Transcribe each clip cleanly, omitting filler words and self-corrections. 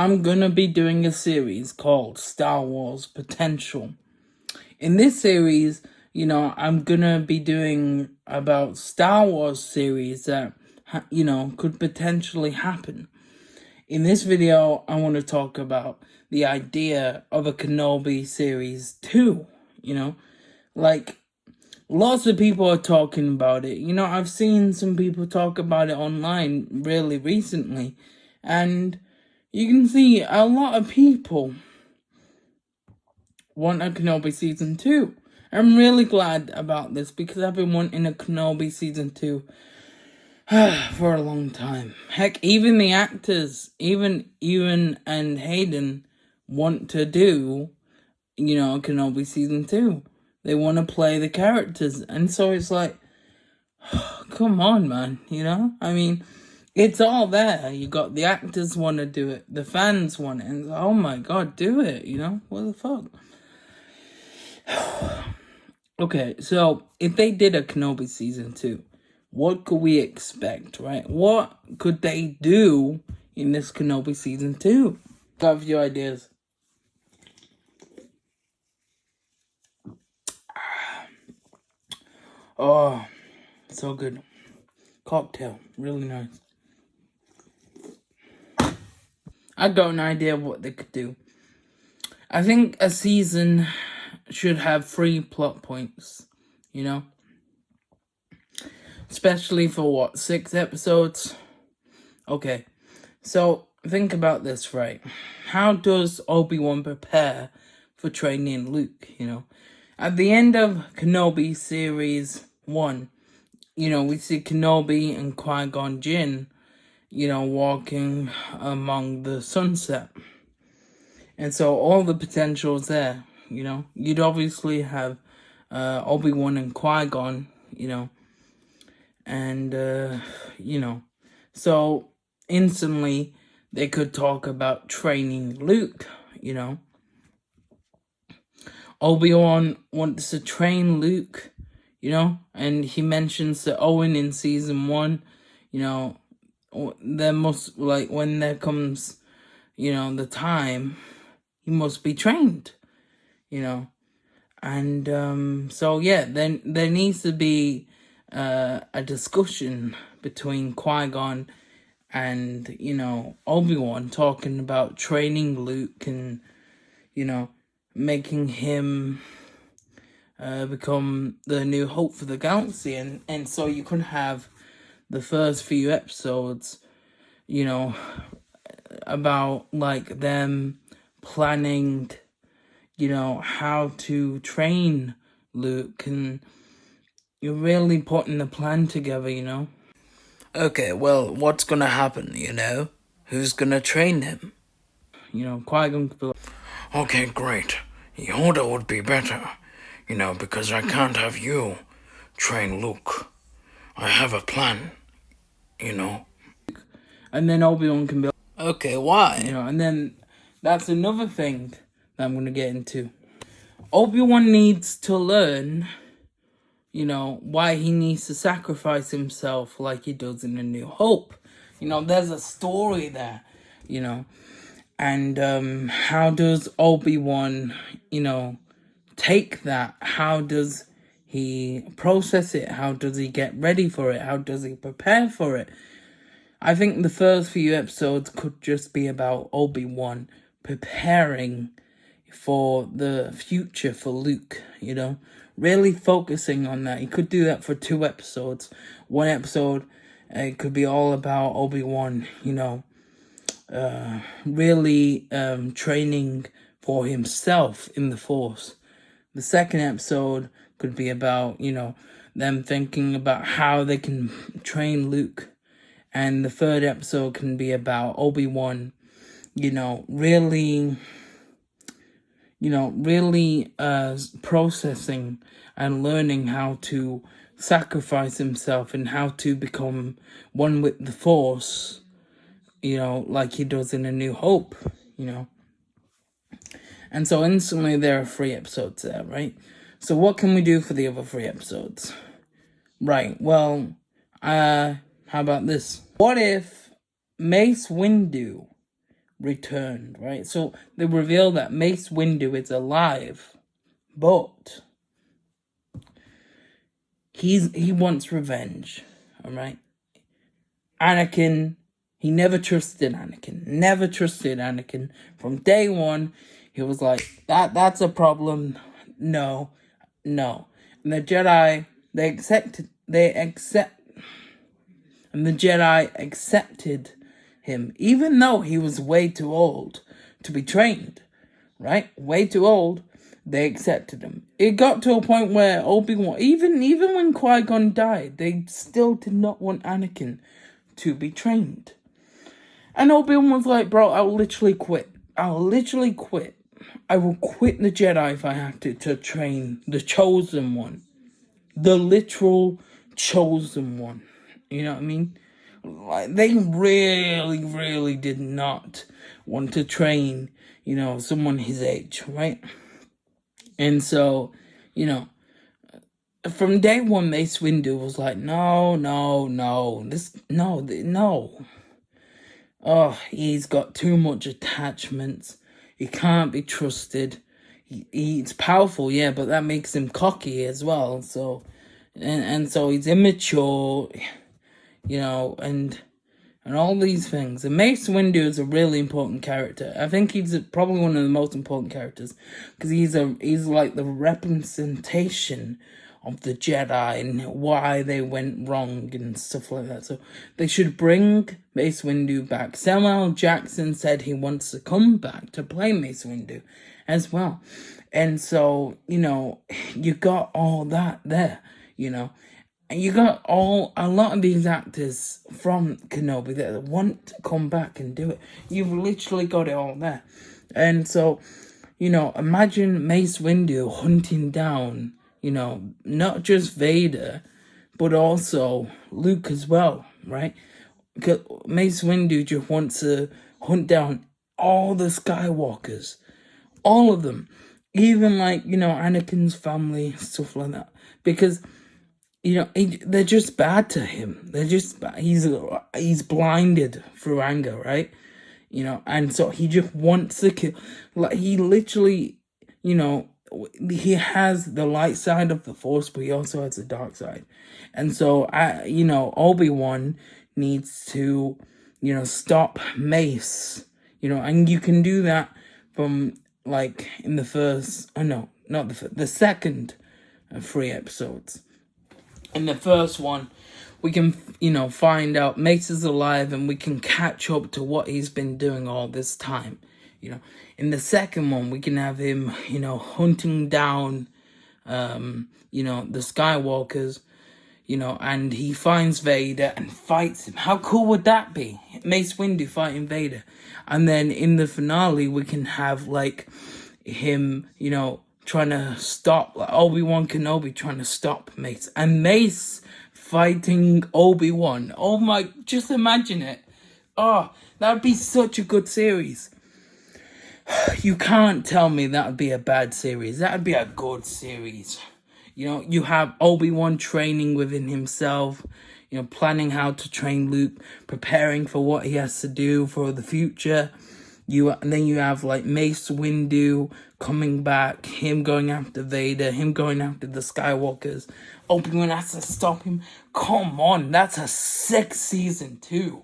I'm gonna be doing a series called Star Wars Potential. In this series, I'm gonna be doing about Star Wars series that, could potentially happen. In this video, I want to talk about the idea of a Kenobi series 2, like, lots of people are talking about it. I've seen some people talk about it online really recently, and you can see a lot of people want a Kenobi Season 2. I'm really glad about this because I've been wanting a Kenobi Season 2 for a long time. Heck, even the actors, even Ewan and Hayden, want to do, a Kenobi Season 2. They want to play the characters. And so it's like, come on, man, I mean, it's all there. You got the actors want to do it. The fans want it. And oh my God, do it, What the fuck? Okay, so if they did a Kenobi Season 2, what could we expect, right? What could they do in this Kenobi Season 2? Got a few ideas. Oh, so good. Cocktail, really nice. I got an idea of what they could do. I think a season should have 3 plot points, Especially for 6 episodes? Okay, so think about this, right? How does Obi-Wan prepare for training Luke, At the end of Kenobi Series 1, we see Kenobi and Qui-Gon Jinn, walking among the sunset. And so all the potential's there, You'd obviously have Obi-Wan and Qui-Gon, and, so instantly they could talk about training Luke, Obi-Wan wants to train Luke, and he mentions that Owen in Season 1, there must, when there comes, the time, he must be trained, and, so yeah, then there needs to be a discussion between Qui-Gon and, Obi-Wan talking about training Luke and, making him become the new hope for the galaxy. And so you could have the first few episodes, about, them planning, how to train Luke, and you're really putting the plan together, Okay, well, what's gonna happen, Who's gonna train him? Qui-Gon could be like, okay, great. Yoda would be better, because I can't have you train Luke. I have a plan, And then Obi-Wan can be like, okay, why? And then that's another thing that I'm gonna get into. Obi-Wan needs to learn, why he needs to sacrifice himself like he does in A New Hope. There's a story there, and how does Obi-Wan, take that? How does he process it? How does he get ready for it? How does he prepare for it? I think the first few episodes could just be about Obi-Wan preparing for the future for Luke, really focusing on that. He could do that for 2 episodes. One episode, it could be all about Obi-Wan, really training for himself in the Force. The second episode could be about, them thinking about how they can train Luke. And the third episode can be about Obi-Wan, really processing and learning how to sacrifice himself and how to become one with the Force, like he does in A New Hope, And so instantly there are 3 episodes there, right? So what can we do for the other 3 episodes? Right, well, how about this? What if Mace Windu returned, right? So they reveal that Mace Windu is alive, but he wants revenge, all right? Anakin, he never trusted Anakin. From day one, he was like, that's a problem. No. And the Jedi, and the Jedi accepted him, even though he was way too old to be trained, right? Way too old. They accepted him. It got to a point where Obi-Wan, even when Qui-Gon died, they still did not want Anakin to be trained. And Obi-Wan was like, bro, I'll literally quit. I will quit the Jedi if I have to train the chosen one. The literal chosen one. You know what I mean? Like, they really, really did not want to train, someone his age, right? And so, from day one, Mace Windu was like, no. Oh, he's got too much attachments. He can't be trusted. He's powerful, yeah, but that makes him cocky as well. So, and so he's immature, and all these things. And Mace Windu is a really important character. I think he's probably one of the most important characters because he's like the representation of the Jedi and why they went wrong and stuff like that. So they should bring Mace Windu back. Samuel Jackson said he wants to come back to play Mace Windu as well. And so, you got all that there, and you got a lot of these actors from Kenobi that want to come back and do it. You've literally got it all there. And so, imagine Mace Windu hunting down, not just Vader, but also Luke as well, right? Because Mace Windu just wants to hunt down all the Skywalkers. All of them. Even Anakin's family, stuff like that. Because they're just bad to him. They're just bad. He's blinded through anger, right? And so he just wants to kill. Like, he literally, he has the light side of the Force, but he also has the dark side. And so, Obi-Wan needs to, stop Mace, and you can do that from, in the first, the second 3 episodes. In the first one, we can, find out Mace is alive and we can catch up to what he's been doing all this time. In the second one, we can have him, hunting down, the Skywalkers, and he finds Vader and fights him. How cool would that be? Mace Windu fighting Vader. And then in the finale, we can have, him, trying to stop, Obi-Wan Kenobi trying to stop Mace. And Mace fighting Obi-Wan. Oh my, just imagine it. Oh, that would be such a good series. You can't tell me that would be a bad series. That would be a good series. You have Obi-Wan training within himself, planning how to train Luke, preparing for what he has to do for the future. And then you have Mace Windu coming back, him going after Vader, him going after the Skywalkers. Obi-Wan has to stop him. Come on, that's a sick season too,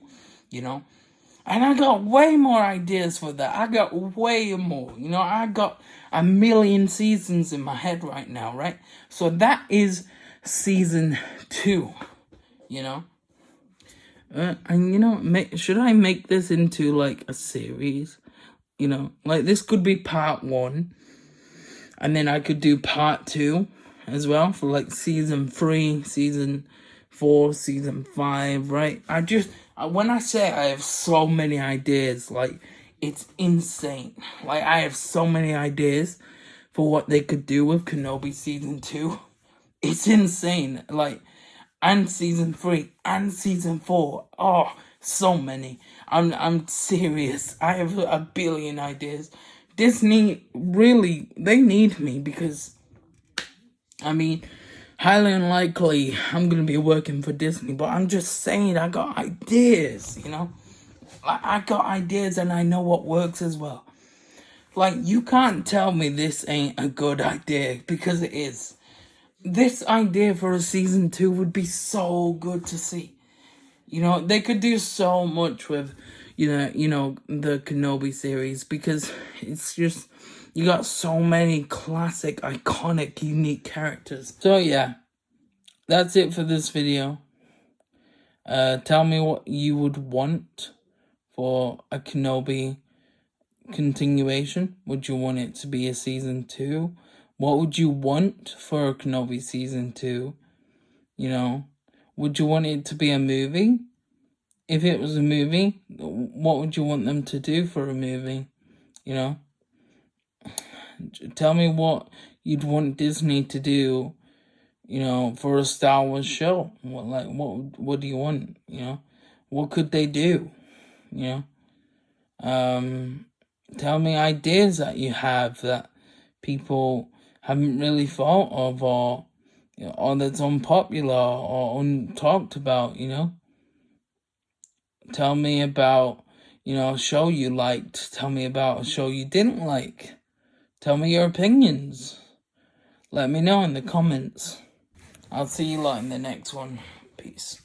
And I got way more ideas for that. I got way more. I got a million seasons in my head right now, right? So that is season 2, And, should I make this into, a series? This could be part 1. And then I could do part 2 as well for, season 3, season 4, season 5, right? When I say I have so many ideas, it's insane. I have so many ideas for what they could do with Kenobi season 2. It's insane. And season 3 and season 4. Oh, so many. I'm serious. I have a billion ideas. Disney, really, they need me because, highly unlikely I'm going to be working for Disney, but I'm just saying I got ideas, I got ideas and I know what works as well. Like, you can't tell me this ain't a good idea, because it is. This idea for a season 2 would be so good to see. You know, they could do so much with, you know, the Kenobi series, because it's just, you got so many classic, iconic, unique characters. So yeah, that's it for this video. Tell me what you would want for a Kenobi continuation. Would you want it to be a season 2? What would you want for a Kenobi season 2? You know, would you want it to be a movie? If it was a movie, what would you want them to do for a movie? You know, tell me what you'd want Disney to do, you know, for a Star Wars show. What do you want? You know, what could they do? You know, tell me ideas that you have that people haven't really thought of, or, you know, or that's unpopular or untalked about. You know, tell me about, you know, a show you liked. Tell me about a show you didn't like. Tell me your opinions. Let me know in the comments. I'll see you lot in the next one. Peace.